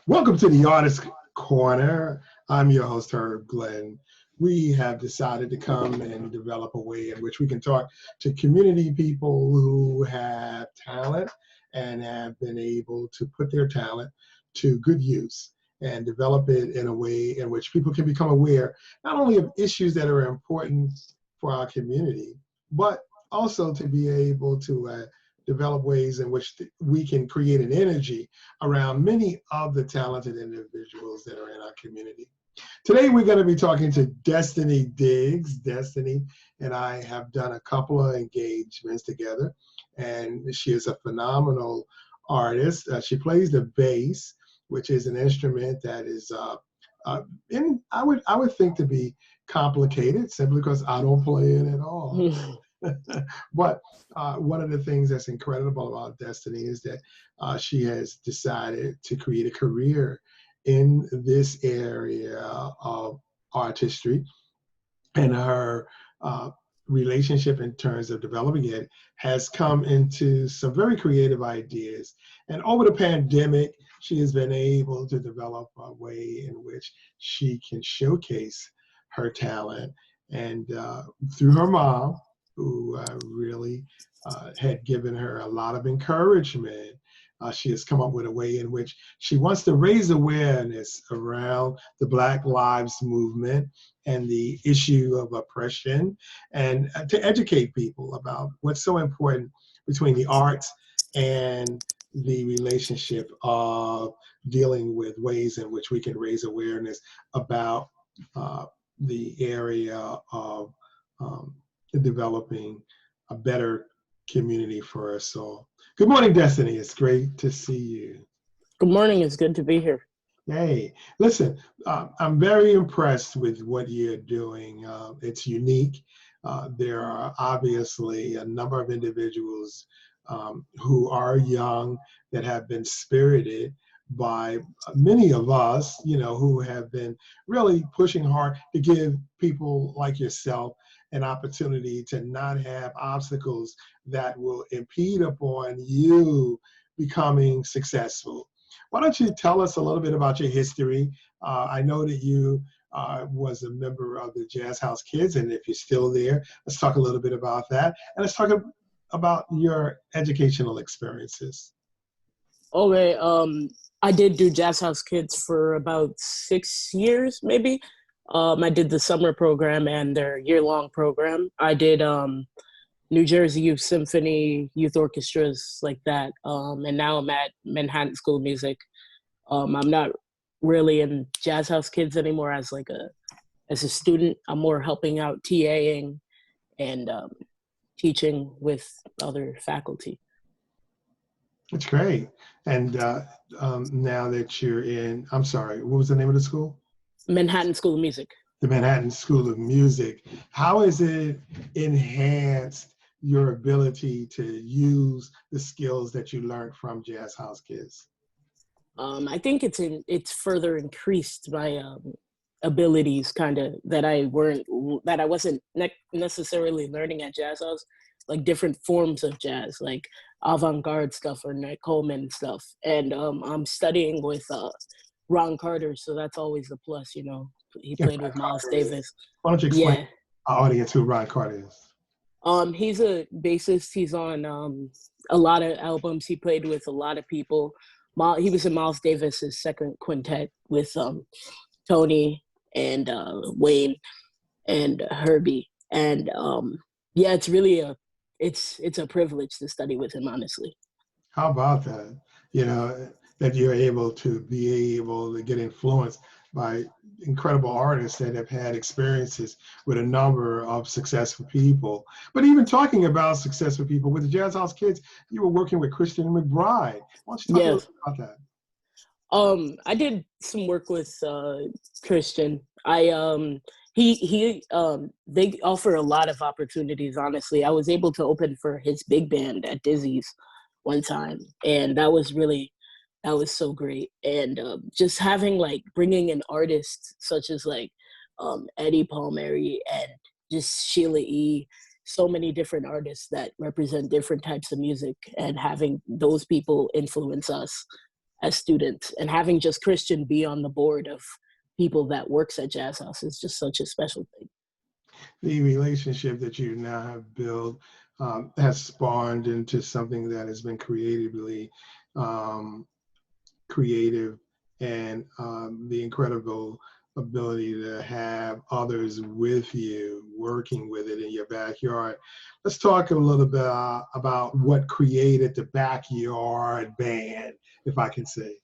Welcome to the Artist Corner. I'm your host, Herb Glenn. We have decided to come and develop a way in which we can talk to community people who have talent and have been able to put their talent to good use and develop it in a way in which people can become aware not only of issues that are important for our community, but also to be able to develop ways in which we can create an energy around many of the talented individuals that are in our community. Today, we're going to be talking to DestinyDiggs. Destiny and I have done a couple of engagements together, and she is a phenomenal artist. She plays the bass, which is an instrument that is, I would think to be complicated simply because I don't play it at all. But one of the things that's incredible about Destiny is that she has decided to create a career in this area of artistry, and her relationship in terms of developing it has come into some very creative ideas. And over the pandemic, she has been able to develop a way in which she can showcase her talent. And through her mom, who really had given her a lot of encouragement, she has come up with a way in which she wants to raise awareness around the Black Lives Movement and the issue of oppression, and to educate people about what's so important between the arts and the relationship of dealing with ways in which we can raise awareness about the area of developing a better community for us all. Good morning, Destiny. It's great to see you. Good morning. It's good to be here. Hey, listen, I'm very impressed with what you're doing. It's unique. There are obviously a number of individuals who are young that have been spirited by many of us, who have been really pushing hard to give people like yourself an opportunity to not have obstacles that will impede upon you becoming successful. Why don't you tell us a little bit about your history? I know that you was a member of the Jazz House Kids, and if you're still there, let's talk a little bit about that. And let's talk about your educational experiences. Okay. I did do Jazz House Kids for about 6 years, maybe. I did the summer program and their year-long program. I did New Jersey Youth Symphony, youth orchestras like that. And now I'm at Manhattan School of Music. I'm not really in Jazz House Kids anymore as a student. I'm more helping out TAing and teaching with other faculty. That's great. And now that you're in, I'm sorry, what was the name of the school? Manhattan School of Music. The Manhattan School of Music. How has it enhanced your ability to use the skills that you learned from Jazz House Kids? I think it's further increased my abilities, kind of that I wasn't necessarily learning at Jazz House, like different forms of jazz, like avant-garde stuff or Nat Coleman stuff. And I'm studying with Ron Carter, so that's always a plus, He played with Miles Davis. Why don't you explain our audience who Ron Carter is? He's a bassist. He's on a lot of albums. He played with a lot of people. He was in Miles Davis's second quintet with Tony and Wayne and Herbie. And it's really it's a privilege to study with him, honestly. How about that? That you're able to get influenced by incredible artists that have had experiences with a number of successful people. But even talking about successful people, with the Jazz House Kids, you were working with Christian McBride. Why don't you talk a little bit about that? I did some work with Christian. They offer a lot of opportunities, honestly. I was able to open for his big band at Dizzy's one time, and that was so great. And just having bringing in artists such as Eddie Palmieri and just Sheila E., so many different artists that represent different types of music, and having those people influence us as students, and having just Christian be on the board of people that works at Jazz House is just such a special thing. The relationship that you now have built has spawned into something that has been creatively creative, and the incredible ability to have others with you working with it in your backyard. Let's talk a little bit about what created the backyard band, if I can say.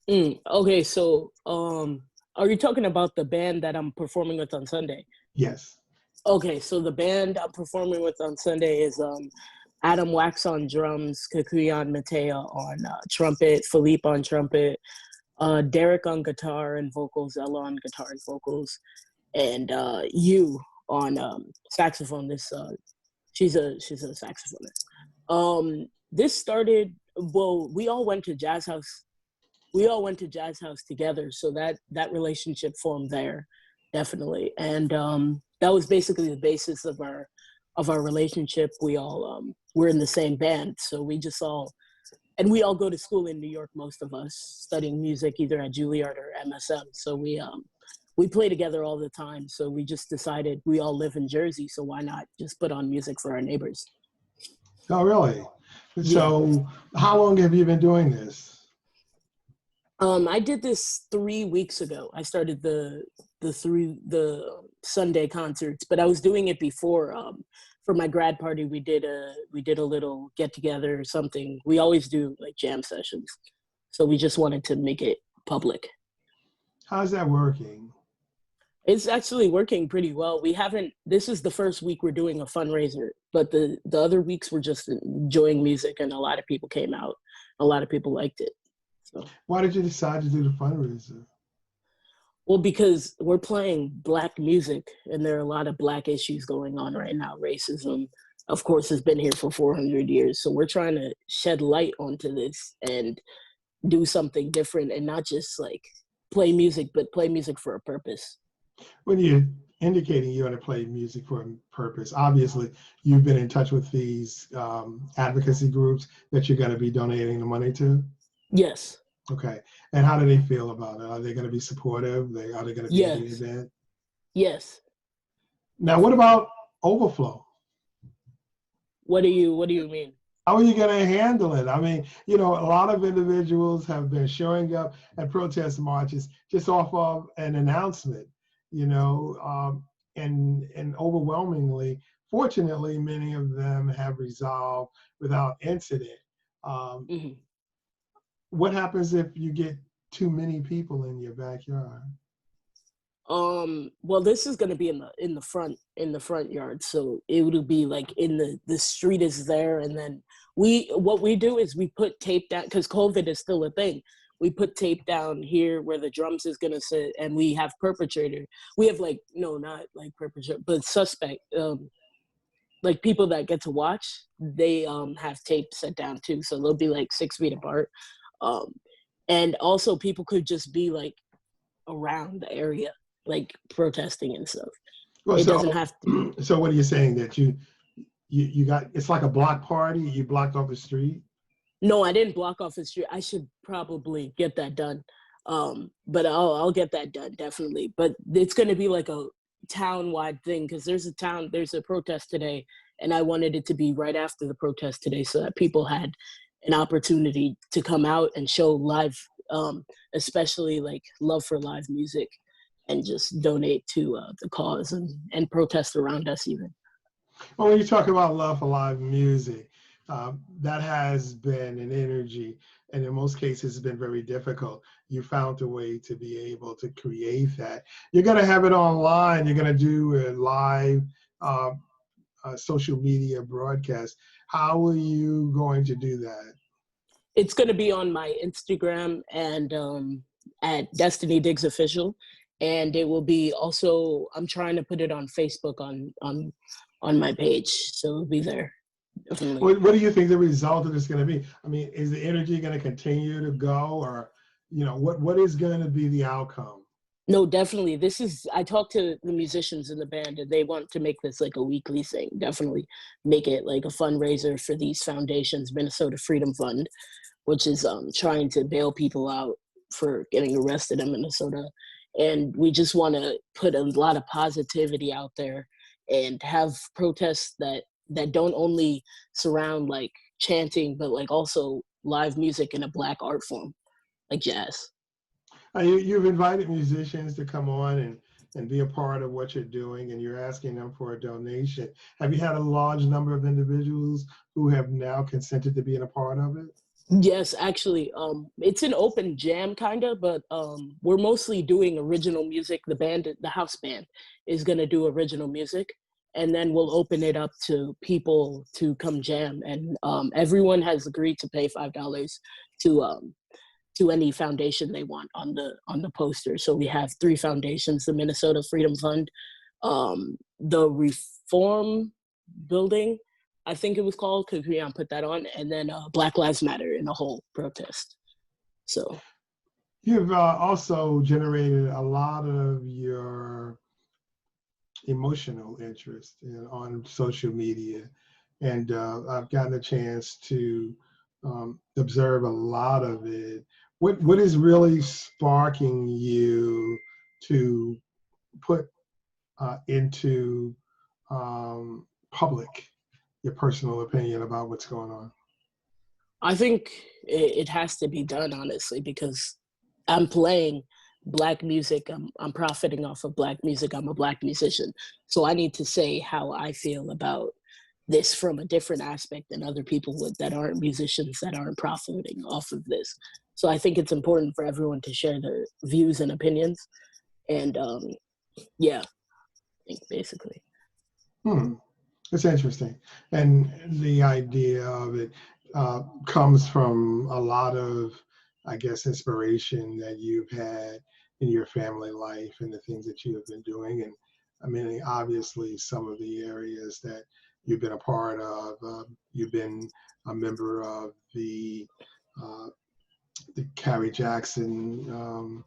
Okay, so are you talking about the band that I'm performing with on Sunday? Yes. Okay, so the band I'm performing with on Sunday is Adam Wax on drums, Kikuyan Matea on trumpet, Philippe on trumpet, Derek on guitar and vocals, Ella on guitar and vocals, and you on saxophone. She's a saxophonist. This started, well, we all went to Jazz House. We all went to Jazz House together, so that relationship formed there, definitely. And that was basically the basis of our relationship. We all we're in the same band, so we all go to school in New York, most of us, studying music either at Juilliard or MSM. So we play together all the time. So we just decided, we all live in Jersey, so why not just put on music for our neighbors? Oh, really? Yeah. So how long have you been doing this? I did this 3 weeks ago. I started the Sunday concerts, but I was doing it before. For my grad party, we did a little get together or something. We always do like jam sessions, so we just wanted to make it public. How's that working? It's actually working pretty well. This is the first week we're doing a fundraiser, but the other weeks we're just enjoying music, and a lot of people came out. A lot of people liked it. So. Why did you decide to do the fundraiser? Well, because we're playing Black music, and there are a lot of Black issues going on right now. Racism, of course, has been here for 400 years. So we're trying to shed light onto this and do something different, and not just like play music, but play music for a purpose. When you're indicating you want to play music for a purpose, obviously you've been in touch with these advocacy groups that you're going to be donating the money to? Yes. Okay. And how do they feel about it? Are they going to be supportive? Are they going to be at the event? Yes. Now, what about overflow? What do you mean? How are you going to handle it? I mean, a lot of individuals have been showing up at protest marches just off of an announcement, and overwhelmingly, fortunately, many of them have resolved without incident. What happens if you get too many people in your backyard? Well, this is going to be in the front yard, so it will be like in the street is there, and then what we do is we put tape down, because COVID is still a thing. We put tape down here where the drums is going to sit, and we have perpetrator. We have not like perpetrator, but suspect, like people that get to watch. They have tape set down too, so they'll be like 6 feet apart. And also people could just be like around the area, like protesting and stuff. Well, it doesn't have to. So what are you saying, that you got, it's like a block party, you blocked off the street? No, I didn't block off the street. I should probably get that done. But I'll get that done, definitely. But it's going to be like a town-wide thing, because there's a protest today, and I wanted it to be right after the protest today, so that people had an opportunity to come out and show live, especially like love for live music, and just donate to the cause and protest around us even. Well, when you talk about love for live music, that has been an energy, and in most cases it's been very difficult. You found a way to be able to create that. You're going to have it online. You're going to do a live social media broadcast. How are you going to do that? It's going to be on my Instagram and at DestinyDiggs Official, and it will be also, I'm trying to put it on Facebook on my page, so it'll be there. Definitely. What do you think the result of this is going to be? I mean, is the energy going to continue to go, or what is going to be the outcome? No, definitely. I talked to the musicians in the band, and they want to make this like a weekly thing. Definitely make it like a fundraiser for these foundations, Minnesota Freedom Fund. which is trying to bail people out for getting arrested in Minnesota. And we just want to put a lot of positivity out there and have protests that don't only surround like chanting, but like also live music in a Black art form, like jazz. You've invited musicians to come on and be a part of what you're doing, and you're asking them for a donation. Have you had a large number of individuals who have now consented to being a part of it? Yes, actually, it's an open jam kind of, but we're mostly doing original music. The house band, is gonna do original music, and then we'll open it up to people to come jam. And everyone has agreed to pay $5 to to any foundation they want on the poster. So we have three foundations: the Minnesota Freedom Fund, the Reform Building, I think it was called, because we put that on, and then Black Lives Matter in a whole protest. So you've also generated a lot of your emotional interest on social media, and I've gotten a chance to observe a lot of it. What is really sparking you to put into public your personal opinion about what's going on? I think it has to be done, honestly, because I'm playing Black music. I'm profiting off of Black music. I'm a Black musician. So I need to say how I feel about this from a different aspect than other people that aren't musicians, that aren't profiting off of this. So I think it's important for everyone to share their views and opinions. And yeah, I think basically. It's interesting. And the idea of it comes from a lot of, I guess, inspiration that you've had in your family life and the things that you have been doing. And I mean, obviously, some of the areas that you've been a part of, you've been a member of the Carrie Jackson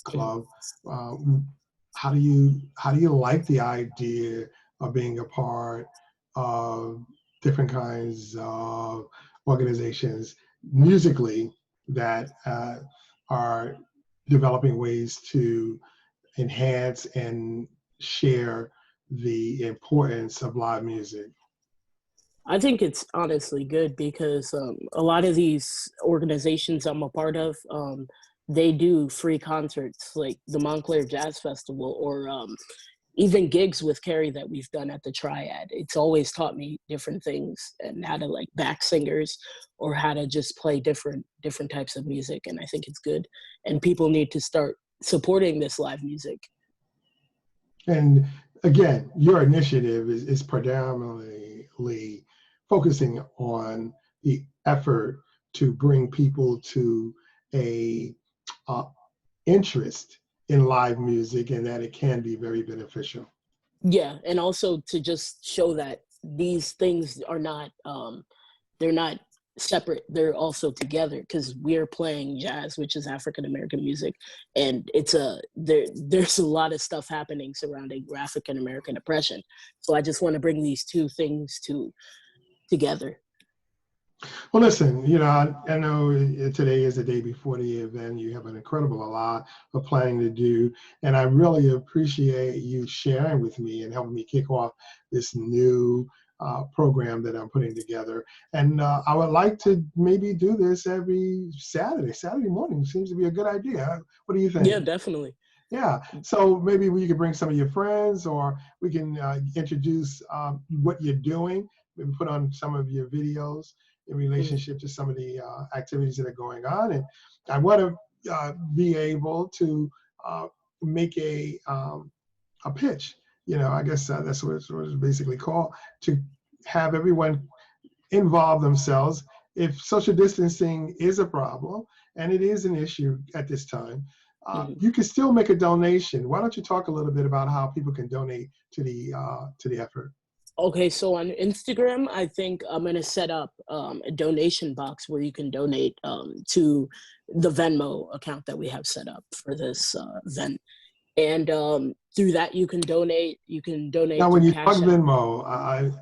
club. How do you like the idea of being a part of different kinds of organizations musically that are developing ways to enhance and share the importance of live music? I think it's honestly good because a lot of these organizations I'm a part of, they do free concerts like the Montclair Jazz Festival, or even gigs with Carrie that we've done at the Triad. It's always taught me different things and how to like back singers or how to just play different types of music. And I think it's good. And people need to start supporting this live music. And again, your initiative is predominantly focusing on the effort to bring people to a interest in live music, and that it can be very beneficial. Yeah, and also to just show that these things are not they're not separate, they're also together, because we're playing jazz, which is African American music, and there's a lot of stuff happening surrounding African American oppression. So I just want to bring these two things together. Well, listen, I know today is the day before the event. You have an incredible lot of planning to do, and I really appreciate you sharing with me and helping me kick off this new program that I'm putting together. And I would like to maybe do this every Saturday morning. Seems to be a good idea. What do you think? Yeah, definitely. Yeah, so maybe we could bring some of your friends, or we can introduce what you're doing, maybe put on some of your videos in relationship to some of the activities that are going on. And I want to be able to make a pitch. I guess that's what it's basically called, to have everyone involve themselves. If social distancing is a problem, and it is an issue at this time, you can still make a donation. Why don't you talk a little bit about how people can donate to the effort? Okay, so on Instagram, I think I'm going to set up a donation box where you can donate to the Venmo account that we have set up for this event. And through that, you can donate. You can donate. Now, when you talk Venmo,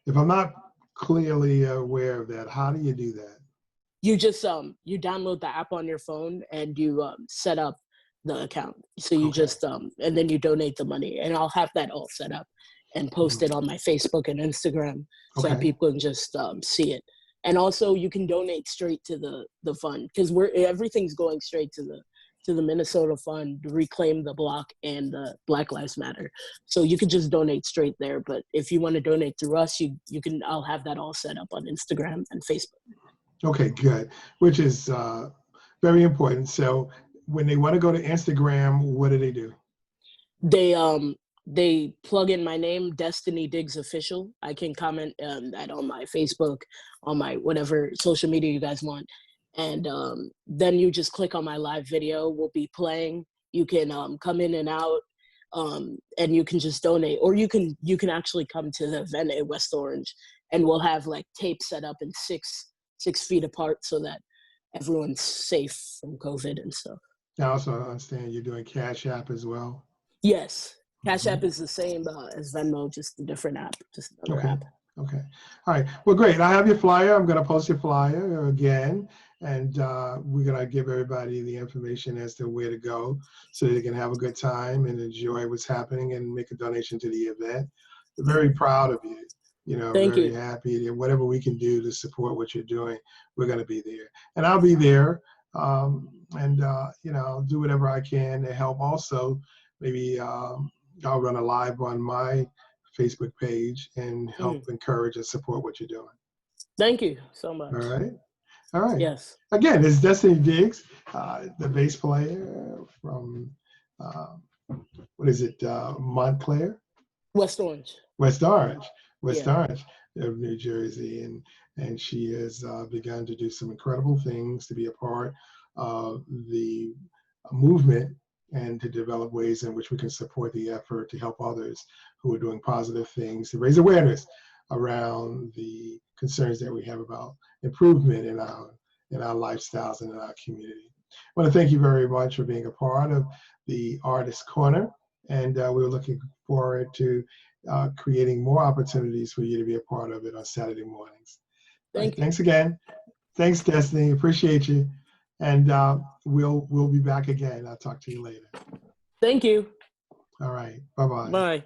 if I'm not clearly aware of that, how do you do that? You just you download the app on your phone and you set up the account. So you Okay. just and then you donate the money, and I'll have that all set up and post it on my Facebook and Instagram so that Okay. people can just see it. And also you can donate straight to the fund, because everything's going straight to the Minnesota Fund, Reclaim the Block, and the Black Lives Matter. So you could just donate straight there. But if you want to donate through us, you can. I'll have that all set up on Instagram and Facebook. Okay, good. Which is very important. So when they want to go to Instagram, what do they do? They plug in my name, DestinyDiggs Official. I can comment that on my Facebook, on my whatever social media you guys want. And then you just click on my live video. We'll be playing. You can come in and out, and you can just donate, or you can actually come to the event at West Orange, and we'll have like tape set up in 6 feet apart so that everyone's safe from COVID and stuff. I also understand you're doing Cash App as well. Yes, Cash Mhm. App is the same as Venmo, just a different app, just another Okay. app. Okay. All right. Well, great. I have your flyer. I'm going to post your flyer again, and we're going to give everybody the information as to where to go so they can have a good time and enjoy what's happening and make a donation to the event. Very proud of you. Thank Very you. happy. And whatever we can do to support what you're doing, we're going to be there. And I'll be there, and I'll do whatever I can to help. Also, maybe I'll run a live on my Facebook page and help encourage and support what you're doing. Thank you so All much. right. All right. Yes. Again, it's DestinyDiggs, the bass player from, what is it, Montclair? West Orange. West Orange. West Yeah. Orange of New Jersey. And she has begun to do some incredible things to be a part of the movement and to develop ways in which we can support the effort to help others who are doing positive things to raise awareness around the concerns that we have about improvement in our lifestyles and in our community. I want to thank you very much for being a part of the Artist Corner, and we're looking forward to creating more opportunities for you to be a part of it on Saturday mornings. Thank you. Thanks again. Thanks, Destiny. Appreciate you. And we'll be back again. I'll talk to you later. Thank you. All right. Bye-bye. Bye.